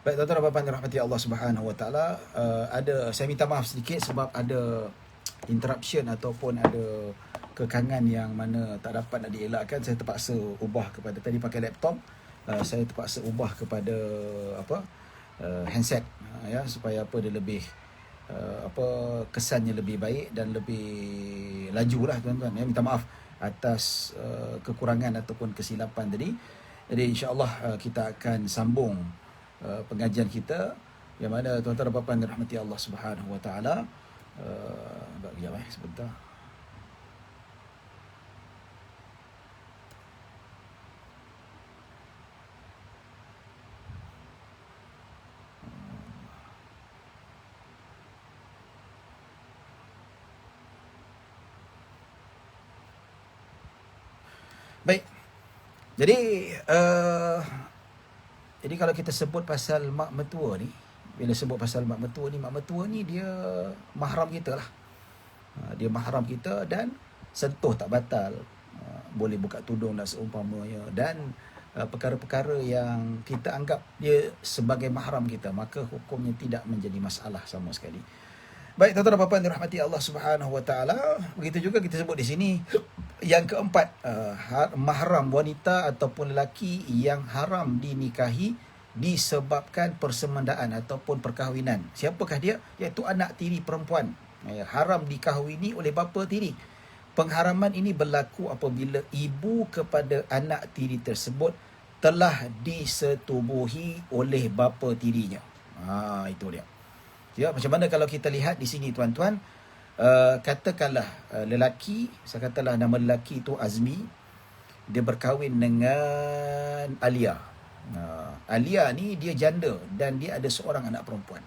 Baik, tuan-tuan dan puan-puan dirahmati Allah Subhanahu Wa Taala, saya minta maaf sedikit sebab ada interruption ataupun ada kekangan yang mana tak dapat nak dielakkan. Saya terpaksa ubah kepada, tadi pakai laptop, saya terpaksa ubah kepada handset, ya, supaya dia lebih kesannya lebih baik dan lebih laju lah, tuan-tuan, ya. Minta maaf atas kekurangan ataupun kesilapan tadi. Jadi insya-Allah kita akan sambung pengajian kita, yang mana tuan-tuan dan puan-puan dirahmati Allah Subhanahu Wa Taala. Sekejap sebentar. Baik. Jadi kalau kita sebut pasal mak mertua ni, bila sebut pasal mak mertua ni dia mahram kita lah. Dia mahram kita dan sentuh tak batal. Boleh buka tudung dan seumpamanya, dan perkara-perkara yang kita anggap dia sebagai mahram kita, maka hukumnya tidak menjadi masalah sama sekali. Baik, tuan-tuan dan puan-puan dirahmati Allah Subhanahu Wa Taala, begitu juga kita sebut di sini yang keempat, mahram wanita ataupun lelaki yang haram dinikahi disebabkan persemendaan ataupun perkahwinan. Siapakah dia? Iaitu anak tiri perempuan. Haram dikahwini oleh bapa tiri. Pengharaman ini berlaku apabila ibu kepada anak tiri tersebut telah disetubuhi oleh bapa tirinya. Itu dia. Ya, macam mana kalau kita lihat di sini, tuan-tuan, katakanlah lelaki, saya katalah nama lelaki itu Azmi, dia berkahwin dengan Alia. Alia ni dia janda dan dia ada seorang anak perempuan.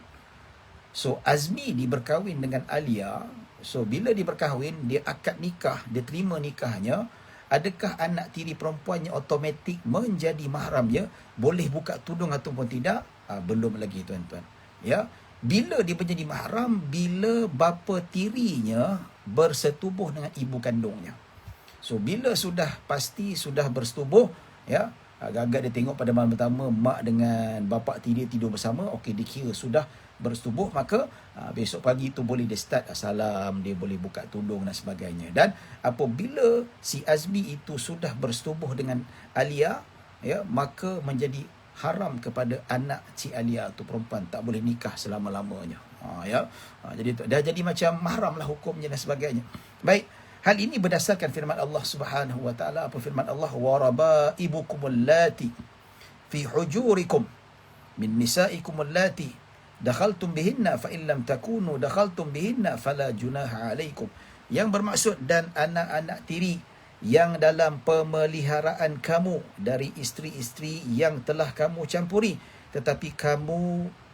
So Azmi ni berkahwin dengan Alia. So bila dia berkahwin, dia akad nikah, dia terima nikahnya. Adakah anak tiri perempuannya automatik menjadi mahramnya? Boleh buka tudung ataupun tidak? Belum lagi, tuan-tuan. Ya, bila dia menjadi mahram? Bila bapa tirinya bersetubuh dengan ibu kandungnya. So bila sudah pasti sudah bersetubuh, ya, agak-agak dia tengok pada malam pertama mak dengan bapa tiri tidur bersama, okey, dikira sudah bersetubuh, maka besok pagi tu boleh dia start salam, dia boleh buka tudung dan sebagainya. Dan apabila si Azmi itu sudah bersetubuh dengan Alia, ya, maka menjadi haram kepada anak si Alia tu perempuan, tak boleh nikah selama-lamanya. Jadi dah jadi macam mahram lah hukumnya dan sebagainya. Baik, hal ini berdasarkan firman Allah Subhanahu Wa Taala. Apa firman Allah? Wa rabaibukum allati fi hujurikum min nisaikum allati dakhaltum bihinna fa in lam takunu dakhaltum bihinna fala junaha alaikum. Yang bermaksud, dan anak-anak tiri yang dalam pemeliharaan kamu dari isteri-isteri yang telah kamu campuri, tetapi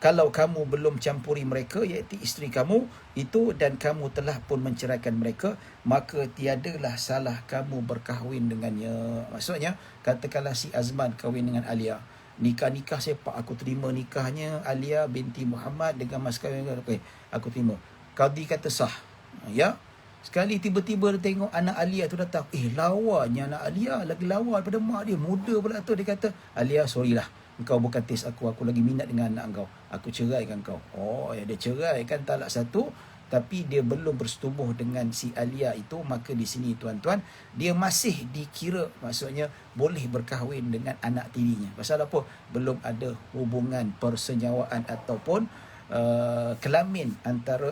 kalau kamu belum campuri mereka, iaitu isteri kamu itu, dan kamu telah pun menceraikan mereka, maka tiadalah salah kamu berkahwin dengannya. Maksudnya, katakanlah si Azman kahwin dengan Alia, nikah sepak, aku terima nikahnya Alia binti Muhammad dengan mas kahwin, aku terima. Qadi kata sah. Ya, sekali tiba-tiba dia tengok anak Alia tu datang. Lawanya anak Alia, lagi lawa daripada mak dia, muda pula tu. Dia kata, Alia, sorry lah, engkau bukan taste aku lagi minat dengan anak engkau, aku ceraikan kau. Dia ceraikan talak satu, tapi dia belum bersetubuh dengan si Alia itu, maka di sini, tuan-tuan, dia masih dikira, maksudnya boleh berkahwin dengan anak tirinya. Pasal apa? Belum ada hubungan persenyawaan ataupun kelamin antara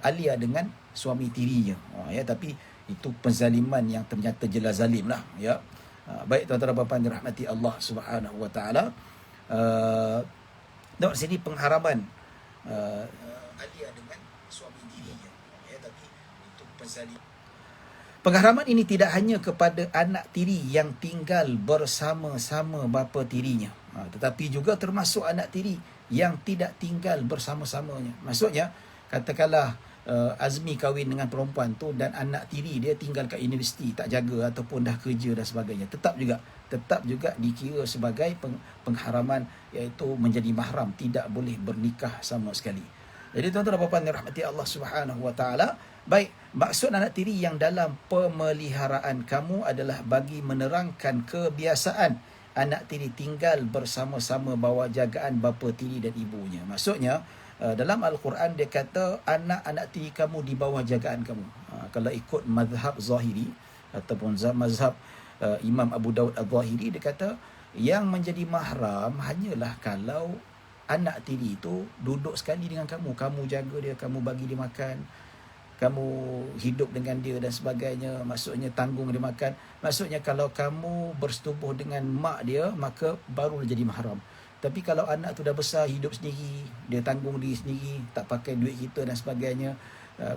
Alia dengan suami tirinya. Tapi itu penzaliman yang ternyata jelas zalim lah. Ya. Baik, tuan-tuan dan puan-puan dirahmati Allah Subhanahu Wa Taala. Tengok sini pengharaman Alia dengan suami tirinya. Tapi itu penzaliman. Pengharaman ini tidak hanya kepada anak tiri yang tinggal bersama-sama bapa tirinya, tetapi juga termasuk anak tiri yang tidak tinggal bersama-samanya. Maksudnya, katakanlah Azmi kahwin dengan perempuan tu dan anak tiri dia tinggal kat universiti, tak jaga ataupun dah kerja dan sebagainya, tetap juga dikira sebagai pengharaman, iaitu menjadi mahram, tidak boleh bernikah sama sekali. Jadi tuan-tuan dan puan-puan dirahmati Allah Subhanahu Wa Taala, baik, maksud anak tiri yang dalam pemeliharaan kamu adalah bagi menerangkan kebiasaan anak tiri tinggal bersama-sama bawah jagaan bapa tiri dan ibunya. Maksudnya dalam Al-Quran dia kata anak-anak tiri kamu di bawah jagaan kamu. Kalau ikut mazhab Zahiri ataupun mazhab Imam Abu Daud Al-Zahiri, dia kata yang menjadi mahram hanyalah kalau anak tiri itu duduk sekali dengan kamu. Kamu jaga dia, kamu bagi dia makan, kamu hidup dengan dia dan sebagainya. Maksudnya tanggung dia makan. Maksudnya kalau kamu bersetubuh dengan mak dia, maka baru jadi mahram. Tapi kalau anak tu dah besar, hidup sendiri, dia tanggung diri sendiri, tak pakai duit kita dan sebagainya,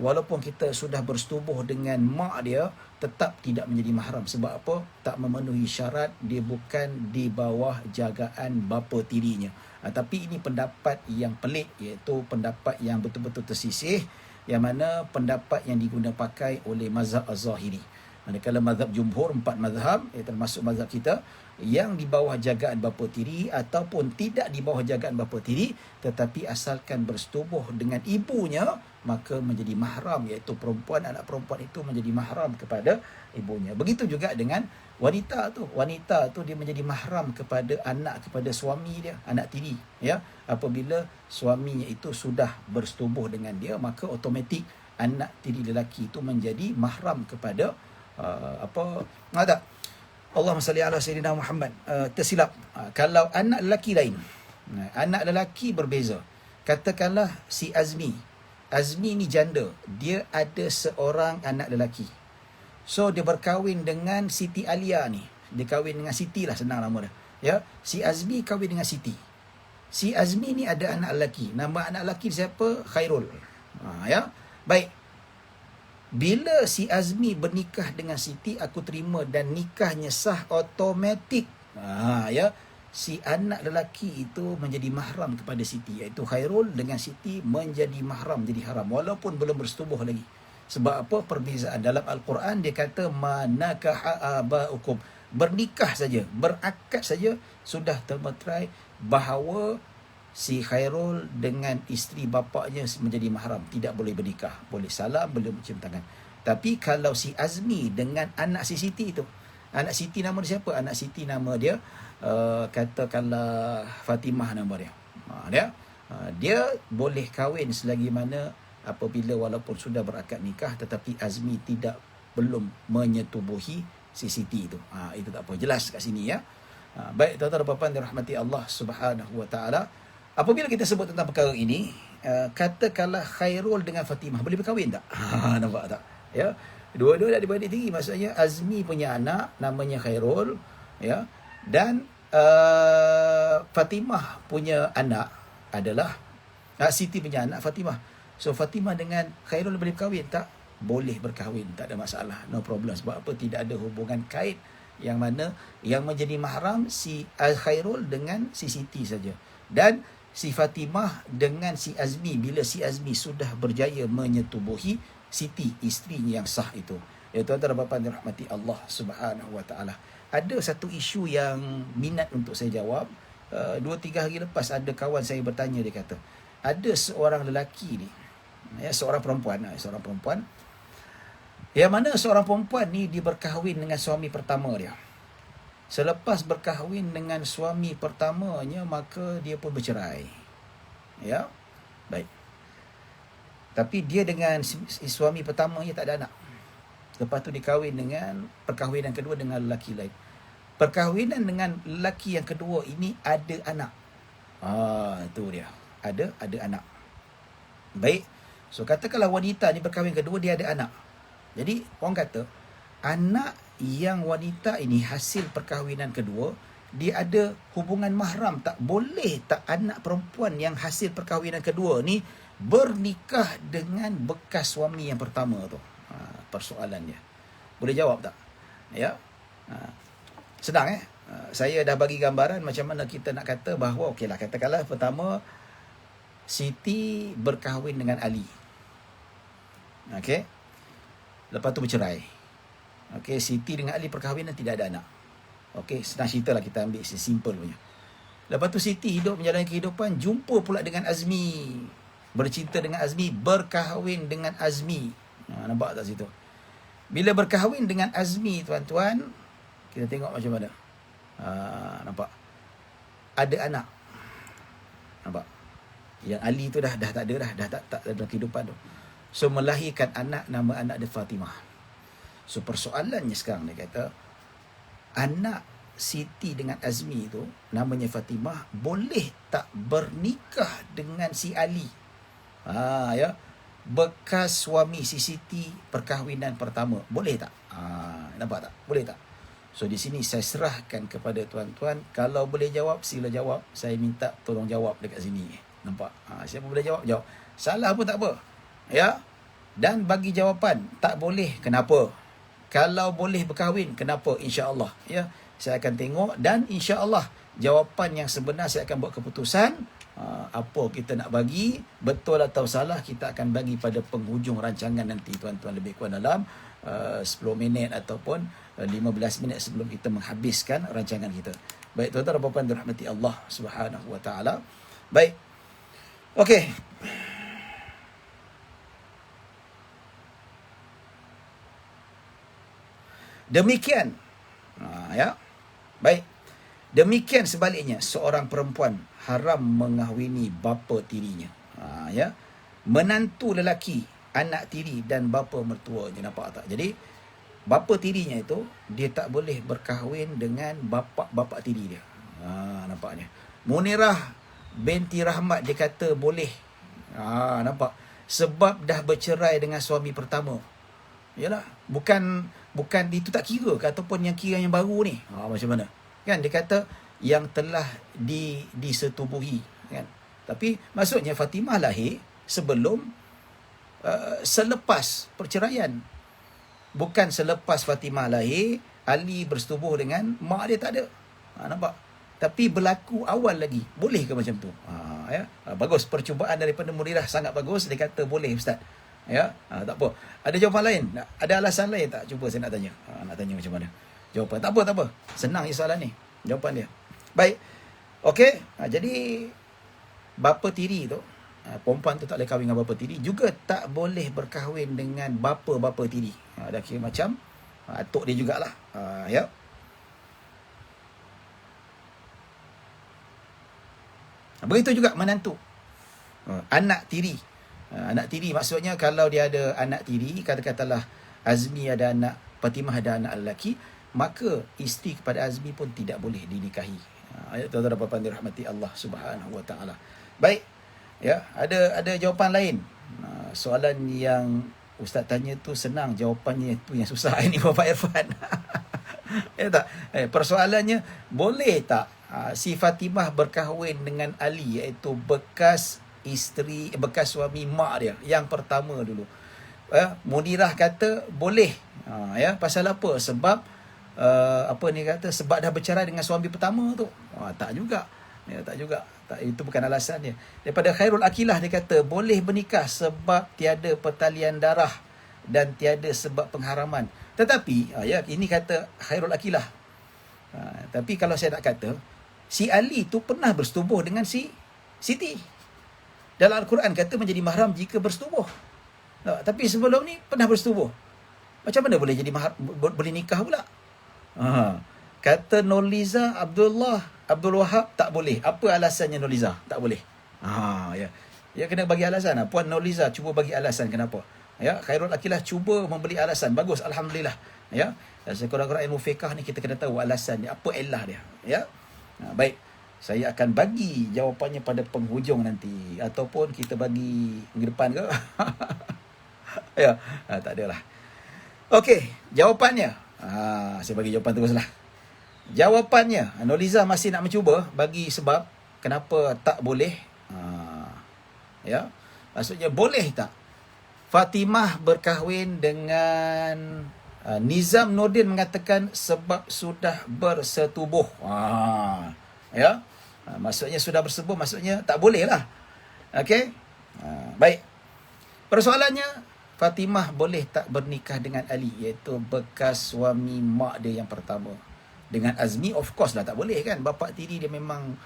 walaupun kita sudah bersetubuh dengan mak dia, tetap tidak menjadi mahram. Sebab apa? Tak memenuhi syarat, dia bukan di bawah jagaan bapa tirinya. Tapi ini pendapat yang pelik, iaitu pendapat yang betul-betul tersisih, yang mana pendapat yang digunakan pakai oleh mazhab Az-Zahiri. Manakala mazhab jumhur, 4 mazhab, termasuk mazhab kita, yang di bawah jagaan bapa tiri ataupun tidak di bawah jagaan bapa tiri, tetapi asalkan bersetubuh dengan ibunya, maka menjadi mahram, iaitu perempuan, anak perempuan itu menjadi mahram kepada ibunya. Begitu juga dengan wanita tu. Wanita tu dia menjadi mahram kepada kepada suami dia, anak tiri, ya. Apabila suaminya itu sudah bersetubuh dengan dia, maka automatik anak tiri lelaki itu menjadi mahram kepada tak? Allahumma salli ala Sayyidina Muhammad. Tersilap. Kalau anak lelaki lain, anak lelaki berbeza. Katakanlah si Azmi ni janda, dia ada seorang anak lelaki. So dia berkahwin dengan Siti Alia ni. Dia kahwin dengan Siti lah, senang nama dia. Ya, si Azmi kahwin dengan Siti. Si Azmi ni ada anak lelaki. Nama anak lelaki siapa? Khairul. Ya. Baik. Bila si Azmi bernikah dengan Siti, aku terima dan nikahnya sah automatik. Ya. Si anak lelaki itu menjadi mahram kepada Siti, iaitu Khairul dengan Siti menjadi mahram, jadi haram walaupun belum bersetubuh lagi. Sebab apa? Perbezaan dalam Al-Quran dia kata manakaha abaukum, bernikah saja, berakad saja sudah termeterai bahawa si Khairul dengan isteri bapaknya menjadi mahram, tidak boleh bernikah, boleh salam, boleh cium tangan. Tapi kalau si Azmi dengan anak si Siti itu, anak Siti nama dia siapa? Anak Siti nama dia katakanlah Fatimah nama dia. Dia boleh kahwin selagi mana apabila walaupun sudah berakad nikah, tetapi Azmi belum menyetubuhi si Siti itu. Itu tak apa, jelas kat sini ya. Baik tuan-tuan dan puan-puan dirahmati Allah Subhanahu wa taala. Apabila kita sebut tentang perkara ini, katakanlah Khairul dengan Fatimah boleh berkahwin tak? Nampak tak? Ya. Dua-dua dah dibanding tinggi. Maksudnya Azmi punya anak namanya Khairul, ya. Dan Fatimah punya anak adalah Siti punya anak Fatimah. So Fatimah dengan Khairul boleh berkahwin tak? Boleh berkahwin, tak ada masalah, no problem. Sebab apa? Tidak ada hubungan kait yang mana yang menjadi mahram si Khairul dengan si Siti saja. Dan si Fatimah dengan si Azmi, bila si Azmi sudah berjaya menyetubuhi Siti, isterinya yang sah itu. Ya tuan-tuan dan puan-puan dirahmati Allah Subhanahu wa taala. Ada satu isu yang minat untuk saya jawab. 2-3 hari lepas ada kawan saya bertanya, dia kata, ada seorang lelaki ni, seorang perempuan, yang mana seorang perempuan ni dia berkahwin dengan suami pertama dia. Selepas berkahwin dengan suami pertamanya, maka dia pun bercerai. Ya, baik. Tapi dia dengan suami pertamanya tak ada anak. Lepas tu dikahwin dengan perkahwinan kedua dengan lelaki lain. Perkahwinan dengan lelaki yang kedua ini ada anak. Itu dia. Ada anak. Baik. So katakanlah wanita ni berkahwin kedua, dia ada anak. Jadi orang kata anak yang wanita ini hasil perkahwinan kedua, dia ada hubungan mahram tak? Boleh tak anak perempuan yang hasil perkahwinan kedua ni bernikah dengan bekas suami yang pertama tu? Persoalannya. Boleh jawab tak? Ya. Senang saya dah bagi gambaran macam mana kita nak kata bahawa okeylah, katakanlah pertama Siti berkahwin dengan Ali. Okey. Lepas tu bercerai. Okey, Siti dengan Ali perkahwinan, tidak ada anak. Okey, senang ceritalah, kita ambil simple punya. Lepas tu Siti hidup menjalani kehidupan, jumpa pula dengan Azmi. Bercinta dengan Azmi, berkahwin dengan Azmi. Nampak tak situ? Bila berkahwin dengan Azmi, tuan-tuan, kita tengok macam mana. Nampak nampak? Ada anak. Nampak? Yang Ali tu dah tak ada dah. Dah tak ada dalam kehidupan tu. So, melahirkan anak, nama anak dia Fatimah. So, persoalannya sekarang dia kata, anak Siti dengan Azmi tu, namanya Fatimah, boleh tak bernikah dengan si Ali? Ya. Bekas suami si Siti perkahwinan pertama. Boleh tak? Nampak tak? Boleh tak? So, di sini saya serahkan kepada tuan-tuan. Kalau boleh jawab, sila jawab. Saya minta tolong jawab dekat sini. Nampak? Siapa boleh jawab, jawab. Salah pun tak apa. Ya. Dan bagi jawapan, tak boleh, kenapa? Kalau boleh berkahwin, kenapa? InsyaAllah. Ya. Saya akan tengok dan insya-Allah jawapan yang sebenar saya akan buat keputusan. Apa kita nak bagi, betul atau salah, kita akan bagi pada penghujung rancangan nanti tuan-tuan, lebih kurang dalam 10 minit ataupun 15 minit sebelum kita menghabiskan rancangan kita. Baik tuan-tuan dan puan-puan dirahmati Allah Subhanahu wa taala. Baik. Okey. Demikian. Ya. Baik. Demikian sebaliknya, seorang perempuan haram mengahwini bapa tirinya. Ya. Menantu lelaki, anak tiri dan bapa mertuanya. Nampak tak? Jadi, bapa tirinya itu, dia tak boleh berkahwin dengan bapa tiri dia. Nampaknya. Munirah binti Rahmat, dia kata boleh. Nampak? Sebab dah bercerai dengan suami pertama. Yalah, bukan itu tak kira ke, ataupun yang kira yang baru ni. Macam mana? Kan dia kata yang telah disetubuhi, kan. Tapi maksudnya Fatimah lahir sebelum selepas perceraian. Bukan selepas Fatimah lahir Ali bersetubuh dengan mak dia, tak ada. Nampak? Tapi berlaku awal lagi. Boleh ke macam tu? Ya. Bagus, percubaan daripada Munirah sangat bagus. Dia kata boleh ustaz. Ya, tak apa. Ada jawapan lain? Ada alasan lain tak? Cuba saya nak tanya. Nak tanya macam mana jawapan. Tak apa. Senang je soalan ni. Jawapan dia. Baik. Okey. Jadi, bapa tiri tu, perempuan tu tak boleh kahwin dengan bapa tiri. Juga tak boleh berkahwin dengan bapa tiri. Dah kira macam atuk dia jugalah. Ya. Begitu juga menantu. Anak tiri. Anak tiri maksudnya kalau dia ada anak tiri, katakanlah Azmi ada anak, Fatimah ada anak lelaki, maka isteri kepada Azmi pun tidak boleh dinikahi. Tuan-tuan dan puan-puan dirahmati Allah Subhanahu wa taala. Baik. Ya, ada jawapan lain. Soalan yang ustaz tanya tu senang, jawapannya tu yang susah ini Bapak Irfan. Ya tak? Persoalannya, boleh tak si Fatimah berkahwin dengan Ali, iaitu bekas suami mak dia yang pertama dulu. Munirah kata boleh. Ya, pasal apa? Sebab sebab dah bercerai dengan suami pertama tu. Tak juga. Ya, tak juga. Itu bukan alasannya. Daripada Khairul Akilah dia kata boleh bernikah sebab tiada pertalian darah dan tiada sebab pengharaman. Tetapi ini kata Khairul Akilah. Tapi kalau saya nak kata, si Ali tu pernah bersetubuh dengan si Siti. Dalam Al-Quran kata menjadi mahram jika bersetubuh. Tapi sebelum ni pernah bersetubuh. Macam mana boleh jadi boleh nikah pula? Kata Nurliza Abdul Wahab tak boleh. Apa alasannya Nurliza tak boleh? Ya. Ya, kena bagi alasan. Puan Nurliza cuba bagi alasan kenapa. Ya, Khairul Akilah cuba memberi alasan. Bagus, alhamdulillah. Ya. Dan sekurang-kurang ilmu fiqh ni kita kena tahu alasannya, apa elah dia. Ya. Baik. Saya akan bagi jawapannya pada penghujung nanti. Ataupun kita bagi minggu depan ke? Ya, tak adalah. Okey, jawapannya. Saya bagi jawapan teruslah. Jawapannya, Nurliza masih nak mencuba bagi sebab kenapa tak boleh. Ya, maksudnya boleh tak Fatimah berkahwin dengan Nizam Nordin mengatakan sebab sudah bersetubuh. Ya. Maksudnya sudah bersetubuh, maksudnya tak boleh lah. Okey. Baik. Persoalannya, Fatimah boleh tak bernikah dengan Ali, iaitu bekas suami mak dia yang pertama. Dengan Azmi, of course lah tak boleh kan. Bapa tiri dia memang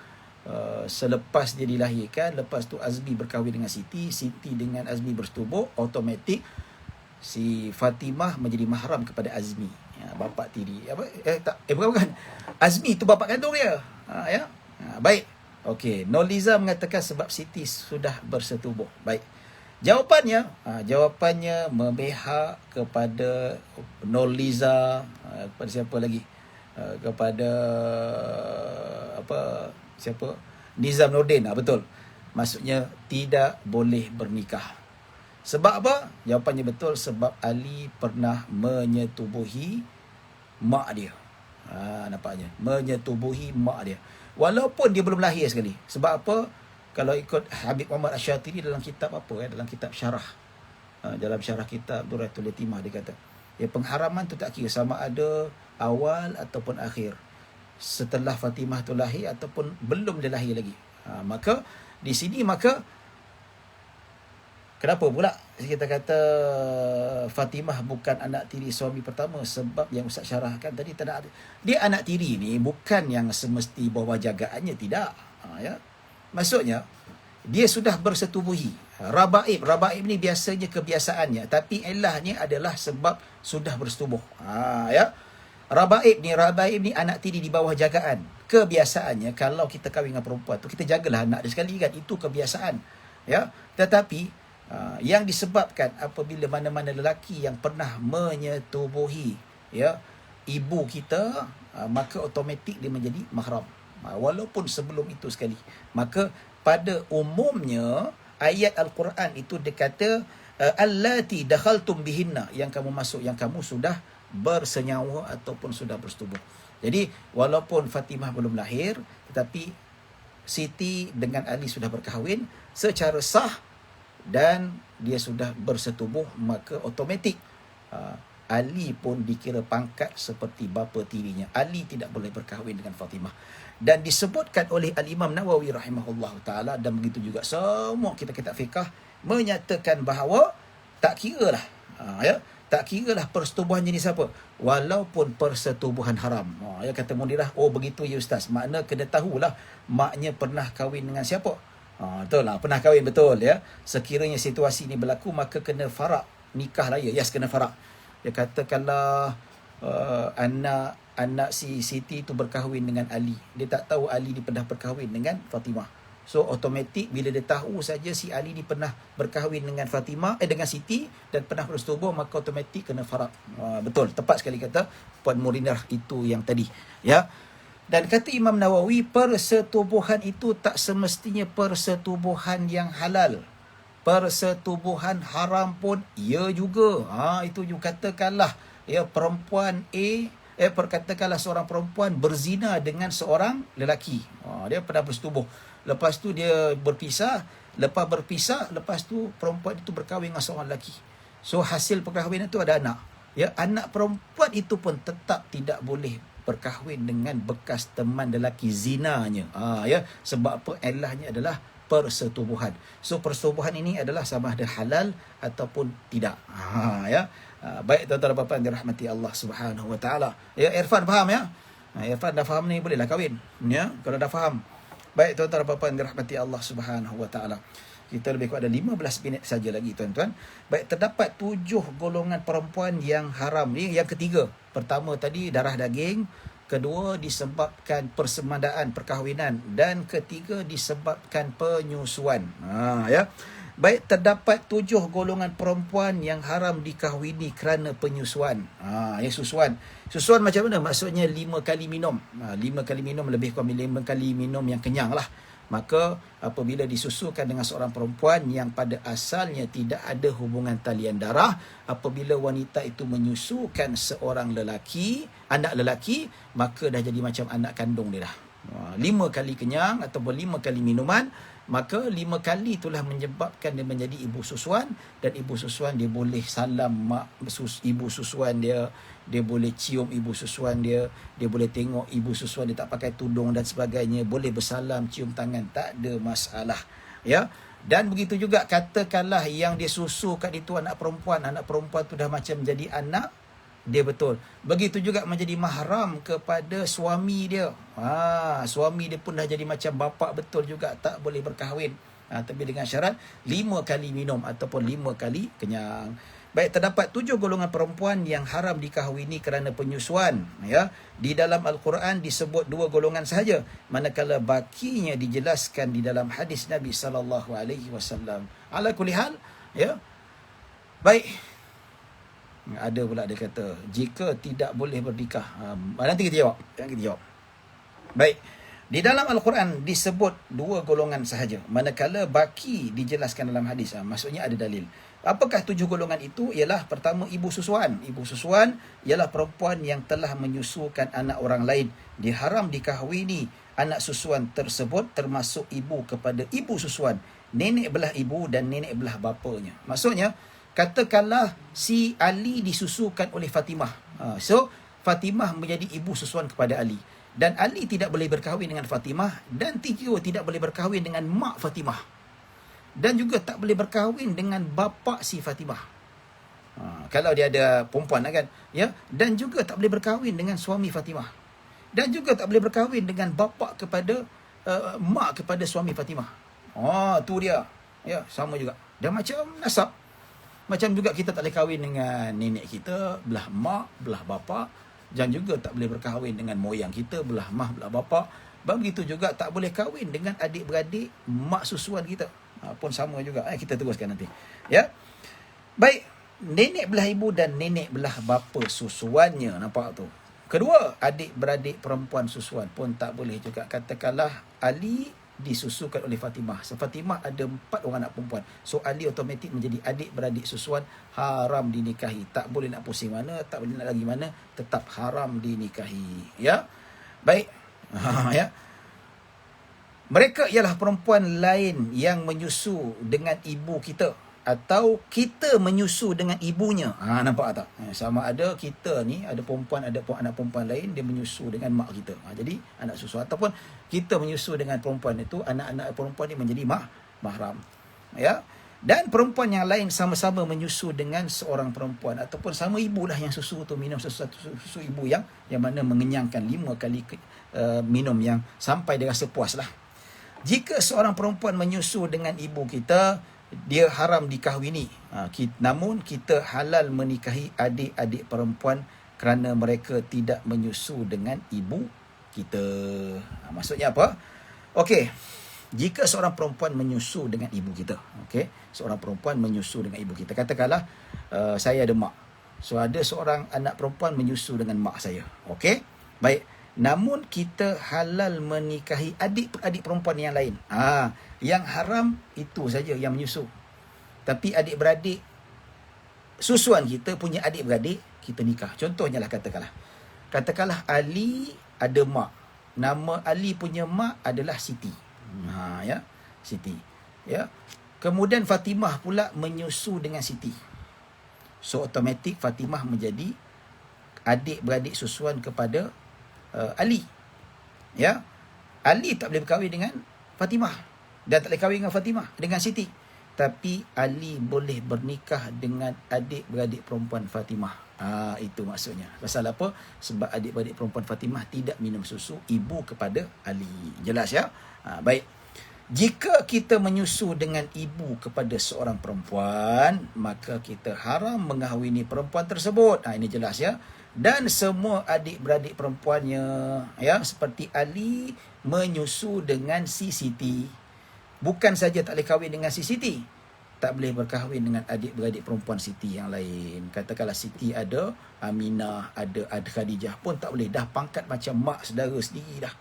selepas dia dilahirkan, lepas tu Azmi berkahwin dengan Siti dengan Azmi bersetubuh, automatik si Fatimah menjadi mahram kepada Azmi. Bapa tiri. Bukan. Azmi tu bapa kandung dia. Ya. Baik. Okey, Nurliza mengatakan sebab Siti sudah bersetubuh. Baik. Jawapannya memihak kepada Nurliza, kepada siapa lagi? Kepada siapa? Nizam Nordin. Betul. Maksudnya tidak boleh bernikah. Sebab apa? Jawapannya betul, sebab Ali pernah menyetubuhi mak dia. Nampaknya menyetubuhi mak dia walaupun dia belum lahir sekali. Sebab apa? Kalau ikut Habib Muhammad Asy-Syatiri dalam kitab dalam kitab syarah, dalam syarah kitab Duratul Yatimah, dia kata pengharaman tu tak kira sama ada awal ataupun akhir, setelah Fatimah tu lahir ataupun belum dia lahir lagi. Maka di sini kenapa pula kita kata Fatimah bukan anak tiri suami pertama? Sebab yang Ustaz syarahkan tadi, tak ada. Dia anak tiri ni bukan yang semesti bawah jagaannya, tidak. Ya. Maksudnya dia sudah bersetubuhi. Rabaib ni biasanya kebiasaannya, tapi ilahnya adalah sebab sudah bersetubuh. Ya. Rabaib ni anak tiri di bawah jagaan. Kebiasaannya kalau kita kahwin dengan perempuan tu, kita jagalah anak dia sekali kan, itu kebiasaan. Ya. Tetapi yang disebabkan apabila mana-mana lelaki yang pernah menyetubuhi ibu kita, maka automatik dia menjadi mahram, walaupun sebelum itu sekali. Maka pada umumnya ayat Al-Quran itu dia kata allati dakhaltum bihinna, yang kamu masuk, yang kamu sudah bersenyawa ataupun sudah bersetubuh. Jadi walaupun Fatimah belum lahir, tetapi Siti dengan Ali sudah berkahwin secara sah dan dia sudah bersetubuh, maka automatik Ali pun dikira pangkat seperti bapa tirinya. Ali tidak boleh berkahwin dengan Fatimah. Dan disebutkan oleh Al-Imam Nawawi rahimahullah ta'ala, dan begitu juga semua kitab-kitab fiqah menyatakan bahawa tak kiralah tak kiralah persetubuhan jenis apa, walaupun persetubuhan haram. Kata Munirah, begitu ya Ustaz, makna kena tahulah maknya pernah kahwin dengan siapa. Betul lah, pernah kahwin, betul ya. Sekiranya situasi ini berlaku, maka kena farak, nikah raya. Yes, kena farak. Dia katakanlah anak si Siti itu berkahwin dengan Ali. Dia tak tahu Ali ni pernah berkahwin dengan Fatimah. So automatik bila dia tahu saja si Ali ni pernah berkahwin dengan dengan Siti dan pernah bersetubuh, maka automatik kena farak. Betul, tepat sekali kata Puan Murinah itu yang tadi. Ya. Dan kata Imam Nawawi, persetubuhan itu tak semestinya persetubuhan yang halal. Persetubuhan haram pun ya juga. Itu juga katakanlah perempuan katakanlah seorang perempuan berzina dengan seorang lelaki. Dia pernah bersetubuh. Lepas tu dia berpisah. Lepas tu perempuan itu berkahwin dengan seorang lelaki. So hasil perkahwinan itu ada anak. Anak perempuan itu pun tetap tidak boleh berkahwin dengan bekas teman lelaki zinanya. Sebab apa? Ilahnya adalah persetubuhan. So persetubuhan ini adalah sama ada halal ataupun tidak. Baik tuan-tuan dan puan-puan dirahmati Allah Subhanahu wa taala. Irfan faham ya? Irfan dah faham ni, bolehlah kahwin. Kalau dah faham. Baik tuan-tuan dan puan-puan dirahmati Allah Subhanahu wa taala. Kita lebih kurang ada 15 minit saja lagi tuan-tuan. Baik, terdapat 7 golongan perempuan yang haram. Ini yang ketiga. Pertama tadi darah daging, kedua disebabkan persemandaan perkahwinan, dan ketiga disebabkan penyusuan. Baik, terdapat 7 golongan perempuan yang haram dikahwini kerana penyusuan. Susuan. Susuan macam mana? Maksudnya 5 kali minum. 5 kali minum, lebih kurang 5 kali minum yang kenyang lah. Maka apabila disusukan dengan seorang perempuan yang pada asalnya tidak ada hubungan talian darah, apabila wanita itu menyusukan seorang lelaki, anak lelaki, maka dah jadi macam anak kandung dia dah. 5 kali kenyang ataupun 5 kali minuman, maka 5 kali itulah menyebabkan dia menjadi ibu susuan. Dan ibu susuan dia boleh salam ibu susuan dia, dia boleh cium ibu susuan dia, dia boleh tengok ibu susuan dia tak pakai tudung dan sebagainya, boleh bersalam, cium tangan, tak ada masalah. Dan begitu juga katakanlah yang dia susukan itu anak perempuan tu dah macam jadi anak dia, betul. Begitu juga menjadi mahram kepada suami dia. Suami dia pun dah jadi macam bapa betul juga, tak boleh berkahwin. Tapi dengan syarat 5 kali minum ataupun 5 kali kenyang. Baik, terdapat 7 golongan perempuan yang haram dikahwini kerana penyusuan. Ya, di dalam Al-Quran disebut 2 golongan sahaja, manakala bakinya dijelaskan di dalam hadis Nabi SAW. Ala kulli hal, ya. Baik. Ada pula dia kata, jika tidak boleh bernikah. Nanti kita jawab. Baik. Di dalam Al-Quran disebut 2 golongan sahaja, manakala baki dijelaskan dalam hadis. Maksudnya ada dalil. Apakah 7 golongan itu? Ialah pertama, ibu susuan. Ibu susuan ialah perempuan yang telah menyusukan anak orang lain. Diharam dikahwini anak susuan tersebut, termasuk ibu kepada ibu susuan, nenek belah ibu dan nenek belah bapanya. Maksudnya, katakanlah si Ali disusukan oleh Fatimah. So, Fatimah menjadi ibu susuan kepada Ali. Dan Ali tidak boleh berkahwin dengan Fatimah, dan Tio tidak boleh berkahwin dengan mak Fatimah. Dan juga tak boleh berkahwin dengan bapa si Fatimah. Kalau dia ada perempuan kan, ya. Dan juga tak boleh berkahwin dengan suami Fatimah. Dan juga tak boleh berkahwin dengan bapa kepada mak kepada suami Fatimah. Tu dia. Ya, sama juga. Dan macam nasab. Macam juga kita tak boleh kahwin dengan nenek kita belah mak, belah bapa. Dan juga tak boleh berkahwin dengan moyang kita belah mak, belah bapa. Begitu juga tak boleh kahwin dengan adik-beradik mak susuan kita. Pun sama juga. Kita teruskan nanti. Ya. Baik. Nenek belah ibu dan nenek belah bapa susuannya. Nampak tu. Kedua, adik-beradik perempuan susuan pun tak boleh juga. Katakanlah Ali disusukan oleh Fatimah. So, Fatimah ada 4 orang anak perempuan. So, Ali automatik menjadi adik-beradik susuan, haram dinikahi. Tak boleh nak pusing mana, tak boleh nak lagi mana, tetap haram dinikahi. Ya. Baik. Ya. Mereka ialah perempuan lain yang menyusu dengan ibu kita, atau kita menyusu dengan ibunya. Nampak tak? Sama ada kita ni, ada perempuan, ada anak perempuan lain, dia menyusu dengan mak kita. Jadi anak susu. Ataupun kita menyusu dengan perempuan itu, anak-anak perempuan ni menjadi mahram. Ya. Dan perempuan yang lain sama-sama menyusu dengan seorang perempuan, ataupun sama ibu lah yang susu tu, minum susu ibu yang mana mengenyangkan 5 kali minum yang sampai dia rasa puas lah. Jika seorang perempuan menyusu dengan ibu kita, dia haram dikahwini. Namun kita halal menikahi adik-adik perempuan kerana mereka tidak menyusu dengan ibu kita. Maksudnya apa? Okey. Jika seorang perempuan menyusu dengan ibu kita, okey, seorang perempuan menyusu dengan ibu kita. Katakanlah saya ada mak. So ada seorang anak perempuan menyusu dengan mak saya. Okey? Baik. Namun kita halal menikahi adik-adik perempuan yang lain. Yang haram itu saja yang menyusu. Tapi adik-beradik susuan kita punya adik-beradik, kita nikah. Contohnya lah katakanlah Ali ada mak. Nama Ali punya mak adalah Siti. Ya, Siti. Ya. Kemudian Fatimah pula menyusu dengan Siti. So automatik Fatimah menjadi adik-beradik susuan kepada Ali. Ya. Ali tak boleh berkahwin dengan Fatimah, dan tak boleh kahwin dengan Fatimah, dengan Siti. Tapi Ali boleh bernikah dengan adik-beradik perempuan Fatimah. Itu maksudnya. Pasal apa? Sebab adik-beradik perempuan Fatimah tidak minum susu ibu kepada Ali. Jelas ya? Baik. Jika kita menyusu dengan ibu kepada seorang perempuan, maka kita haram mengahwini perempuan tersebut. Ini jelas ya. Dan semua adik-beradik perempuannya, ya, seperti Ali menyusu dengan si Siti. Bukan saja tak boleh kahwin dengan si Siti, tak boleh berkahwin dengan adik-beradik perempuan Siti yang lain. Katakanlah Siti ada Aminah, ada Khadijah, pun tak boleh. Dah pangkat macam mak saudara sendiri dah.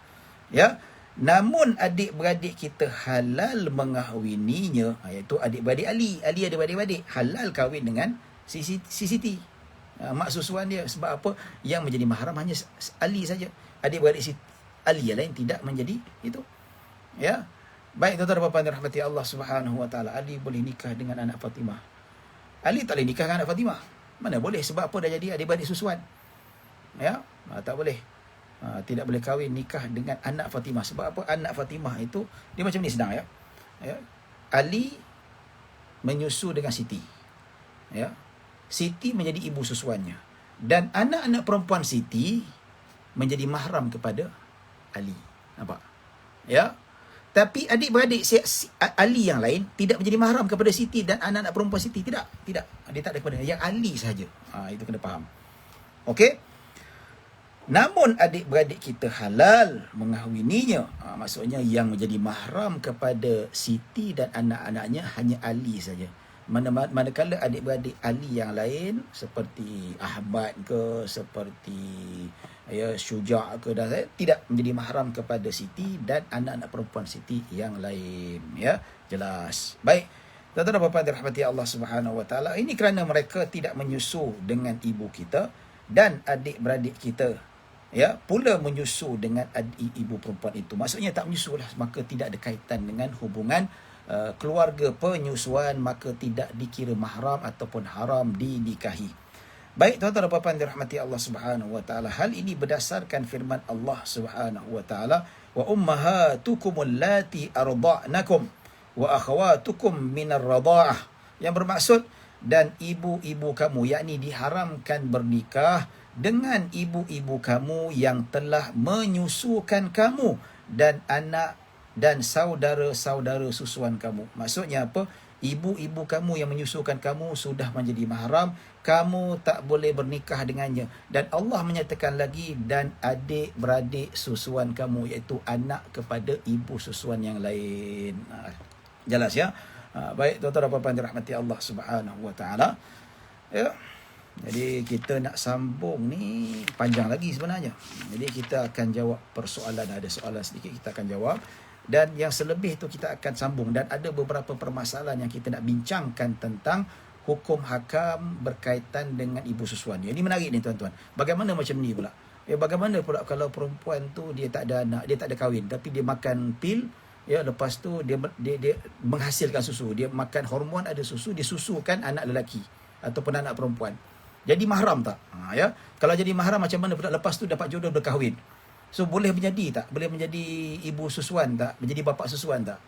Ya. Namun adik-beradik kita halal mengahwininya, iaitu adik-beradik Ali. Ali ada adik-beradik, halal kahwin dengan si Siti, mak susuan dia. Sebab apa? Yang menjadi mahram hanya Ali saja. Adik-beradik Ali yang lain tidak menjadi itu. Ya. Baik, tuan-tuan dan puan-puan dirahmati Allah Subhanahu wa taala, Ali boleh nikah dengan anak Fatimah. Ali tak boleh nikah dengan anak Fatimah. Mana boleh? Sebab apa? Dah jadi adik-beradik susuan. Ya, tak boleh. Tidak boleh kahwin nikah dengan anak Fatimah. Sebab apa? Anak Fatimah itu dia macam ni sedang ya. Ya. Ali menyusu dengan Siti. Ya. Siti menjadi ibu susuannya. Dan anak-anak perempuan Siti menjadi mahram kepada Ali. Nampak? Ya. Tapi adik-beradik Ali yang lain tidak menjadi mahram kepada Siti dan anak-anak perempuan Siti. Tidak. Dia tak ada kepada yang Ali saja. Itu kena faham. Okey. Namun adik-beradik kita halal mengahwininya. Maksudnya yang menjadi mahram kepada Siti dan anak-anaknya hanya Ali saja. Manakala adik-beradik Ali yang lain seperti Ahmad ke, seperti Syuja' ke, dan tidak menjadi mahram kepada Siti dan anak-anak perempuan Siti yang lain. Ya, jelas. Baik. Tuan-tuan dan puan-puan dirahmati Allah Subhanahu Wa Taala, ini kerana mereka tidak menyusu dengan ibu kita dan adik-beradik kita, ya, pula menyusu dengan ibu perempuan itu. Maksudnya tak menyusu lah, maka tidak ada kaitan dengan hubungan keluarga penyusuan, maka tidak dikira mahram ataupun haram dinikahi. Baik tuan-tuan dan puan-puan dirahmati Allah Subhanahu Wa Taala, hal ini berdasarkan firman Allah Subhanahu Wa Taala, wa ummahatukum allati arda'nakum wa akhawatukum minar radha'ah, yang bermaksud dan ibu-ibu kamu, yakni diharamkan bernikah dengan ibu-ibu kamu yang telah menyusukan kamu dan anak dan saudara-saudara susuan kamu. Maksudnya apa? Ibu-ibu kamu yang menyusukan kamu sudah menjadi mahram, kamu tak boleh bernikah dengannya. Dan Allah menyatakan lagi, dan adik-beradik susuan kamu, iaitu anak kepada ibu susuan yang lain. Jelas ya? Baik tuan-tuan dan puan-puan dirahmati Allah Subhanahu Wa Taala. Ya. Jadi kita nak sambung ni panjang lagi sebenarnya. Jadi kita akan jawab persoalan, ada soalan sedikit kita akan jawab, dan yang selebih tu kita akan sambung, dan ada beberapa permasalahan yang kita nak bincangkan tentang hukum hakam berkaitan dengan ibu susuan. Ini menarik ni tuan-tuan. Bagaimana macam ni pula? Bagaimana pula kalau perempuan tu dia tak ada anak, dia tak ada kahwin, tapi dia makan pil, ya, lepas tu dia menghasilkan susu, dia makan hormon, ada susu, dia susukan anak lelaki ataupun anak perempuan. Jadi mahram tak? Ya. Kalau jadi mahram macam mana pula lepas tu dapat jodoh berkahwin? So boleh menjadi tak? Boleh menjadi ibu susuan tak? Menjadi bapa susuan tak?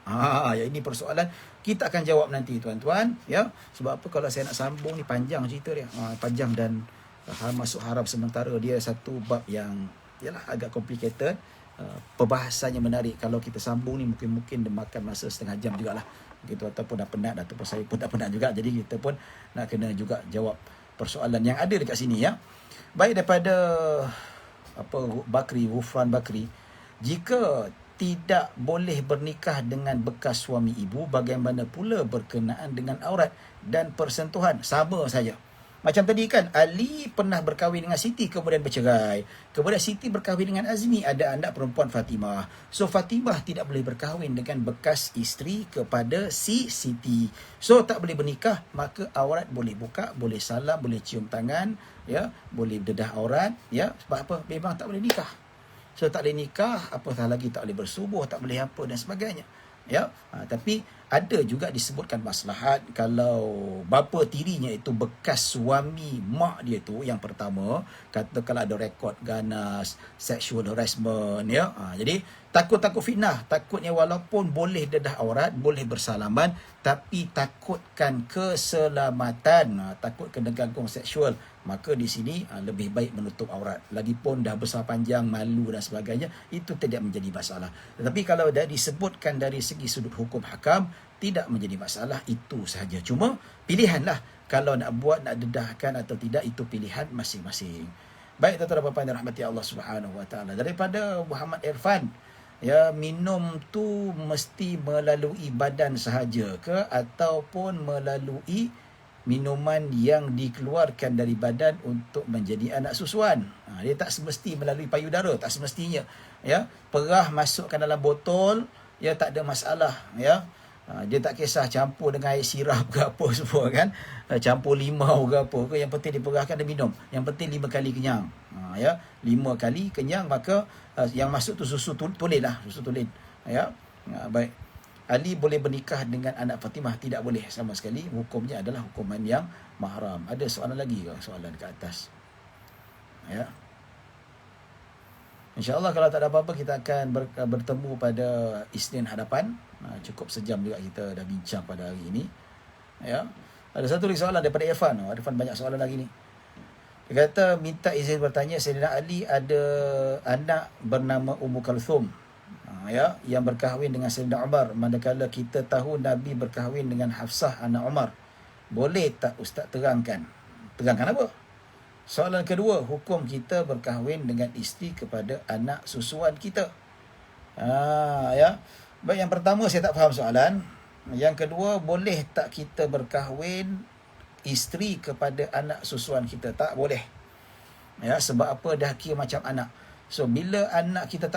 Ya, ini persoalan kita akan jawab nanti tuan-tuan, ya. Sebab apa, kalau saya nak sambung ni panjang cerita dia. Panjang dan masuk haram sementara, dia satu bab yang yalah agak complicated. Perbahasannya menarik. Kalau kita sambung ni mungkin dia makan masa setengah jam jugalah. Gitu, ataupun dah penat, ataupun saya pun dah penat juga. Jadi kita pun nak kena juga jawab persoalan yang ada dekat sini, ya. Baik, daripada Ghufran Bakri, jika tidak boleh bernikah dengan bekas suami ibu, bagaimana pula berkenaan dengan aurat dan persentuhan? Sama saja. Macam tadi kan, Ali pernah berkahwin dengan Siti, kemudian bercerai. Kemudian Siti berkahwin dengan Azmi, ada anak perempuan Fatimah. So Fatimah tidak boleh berkahwin dengan bekas isteri kepada si Siti. So tak boleh bernikah, maka aurat boleh buka, boleh salam, boleh cium tangan, ya, boleh dedah aurat, ya. Sebab apa? Memang tak boleh nikah. So tak boleh nikah, apatah lagi tak boleh bersubuh, tak boleh apa dan sebagainya. Ya, tapi ada juga disebutkan maslahat kalau bapa tirinya itu bekas suami mak dia tu yang pertama, katakanlah ada rekod ganas, sexual harassment, ya. Jadi takut fitnah, takutnya walaupun boleh dedah aurat, boleh bersalaman, tapi takutkan keselamatan, takut kena gangguan seksual, maka di sini lebih baik menutup aurat. Lagipun dah besar panjang, malu dan sebagainya, itu tidak menjadi masalah. Tetapi kalau dah disebutkan dari segi sudut hukum hakam, tidak menjadi masalah, itu sahaja. Cuma pilihanlah, kalau nak buat, nak dedahkan atau tidak, itu pilihan masing-masing. Baik tuan-tuan dan puan-puan yang rahmati Allah Subhanahu Wa Taala, daripada Muhammad Irfan, ya, minum tu mesti melalui badan sahaja ke ataupun melalui minuman yang dikeluarkan dari badan untuk menjadi anak susuan? Dia tak semesti melalui payudara, tak semestinya, ya. Perah masukkan dalam botol, ya, tak ada masalah, ya. Dia tak kisah campur dengan air sirap ke apa semua kan, campur limau ke apa ke, yang penting diperahkan dan minum. Yang penting 5 kali kenyang, ya, 5 kali kenyang, maka yang masuk tu susu tulen lah, susu tulen, ya. Baik, Ali boleh bernikah dengan anak Fatimah? Tidak boleh sama sekali. Hukumnya adalah hukuman yang mahram. Ada soalan lagi ke? Soalan ke atas, ya. InsyaAllah kalau tak ada apa-apa, kita akan bertemu pada Isnin hadapan. Cukup sejam juga kita dah bincang pada hari ini, ya. Ada satu lagi soalan daripada Irfan. Irfan banyak soalan lagi ni. Dia kata, minta izin bertanya, Sayyidina Ali ada anak bernama Ummu Kalthum, ya, yang berkahwin dengan Sayyidina Umar, manakala kita tahu Nabi berkahwin dengan Hafsah anak Umar. Boleh tak Ustaz terangkan? Terangkan apa? Soalan kedua, hukum kita berkahwin dengan isteri kepada anak susuan kita. Ya. Baik, yang pertama saya tak faham soalan. Yang kedua, boleh tak kita berkahwin isteri kepada anak susuan kita? Tak boleh. Ya, sebab apa? Dah kira macam anak. So bila anak kita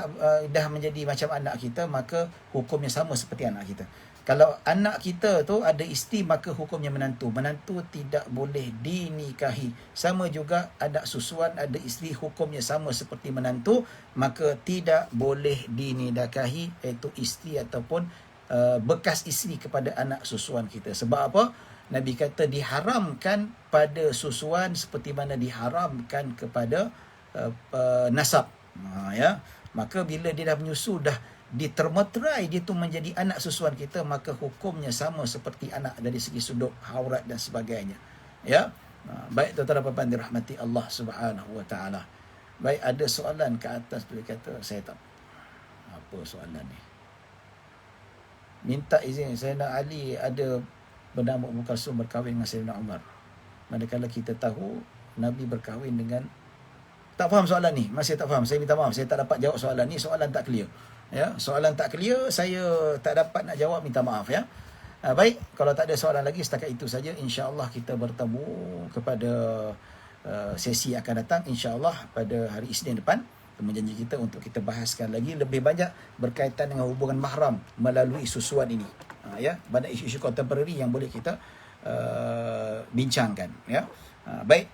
dah menjadi macam anak kita, maka hukumnya sama seperti anak kita. Kalau anak kita tu ada isteri, maka hukumnya menantu. Menantu tidak boleh dinikahi. Sama juga anak susuan ada isteri, hukumnya sama seperti menantu, maka tidak boleh dinikahi, iaitu isteri ataupun bekas isteri kepada anak susuan kita. Sebab apa? Nabi kata diharamkan pada susuan seperti mana diharamkan kepada nasab. Ya. Maka bila dia dah menyusu, dah ditermeterai dia tu menjadi anak susuan kita, maka hukumnya sama seperti anak dari segi sudut haurat dan sebagainya. Ya. Baik tuan-tuan dan puan-puan dirahmati Allah Subhanahu wa taala. Baik, ada soalan ke atas boleh kata? Saya tak apa soalan ni. Minta izin Sayyidina Ali ada bernama Ummu Kalsum berkahwin dengan Sayyidina Umar. Manakala kita tahu Nabi berkahwin dengan... Tak faham soalan ni, masih tak faham. Saya minta maaf, saya tak dapat jawab soalan ni. Soalan tak clear. Ya, soalan tak clear, saya tak dapat nak jawab, minta maaf ya. Baik, kalau tak ada soalan lagi, setakat itu saja. InsyaAllah kita bertemu kepada sesi akan datang, InsyaAllah pada hari Isnin depan. Temu janji kita untuk kita bahaskan lagi lebih banyak berkaitan dengan hubungan mahram melalui susuan ini. Ya, banyak isu-isu contemporary yang boleh kita bincangkan ya. Baik,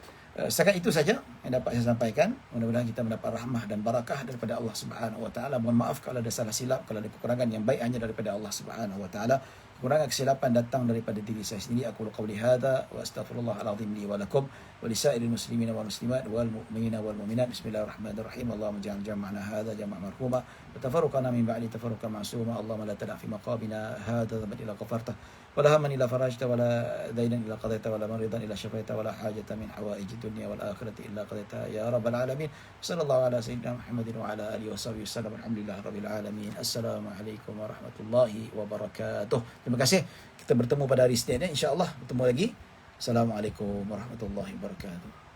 setakat itu saja yang dapat saya sampaikan. Mudah-mudahan kita mendapat rahmah dan barakah daripada Allah Subhanahu wa taala. Mohon maaf kalau ada salah silap, kalau ada kekurangan. Yang baik hanya daripada Allah Subhanahu wa taala. Kekurangan kesilapan datang daripada diri saya sendiri. Aku qauli hadza wa astaghfirullah alazim li wa lakum wa lisairil muslimina wal muslimat wal mu'minina wal mu'minat. Bismillahirrahmanirrahim. Allahumma ja'al jam'ana hadza jam'an marhuma wa tafarruqana min ba'di tafarruqan ma'suma. Allahumma la tada' fi maqamina hadza dhanban illa ghafarta wa la hamman illa farajta wa la daynan illa qadaita wa la maridan illa shafaita wa la hajatan min hawaijid dunya wal akhirati illa qadaita ya rabbal alamin. Sallallahu ala sayyidina Muhammadin wa ala alihi wa sahbihi wasallam. Alhamdulillah rabbil alamin. Assalamualaikum warahmatullahi wabarakatuh. Terima kasih. Kita bertemu pada hari Isnin, insya-Allah bertemu lagi. Assalamualaikum warahmatullahi wabarakatuh.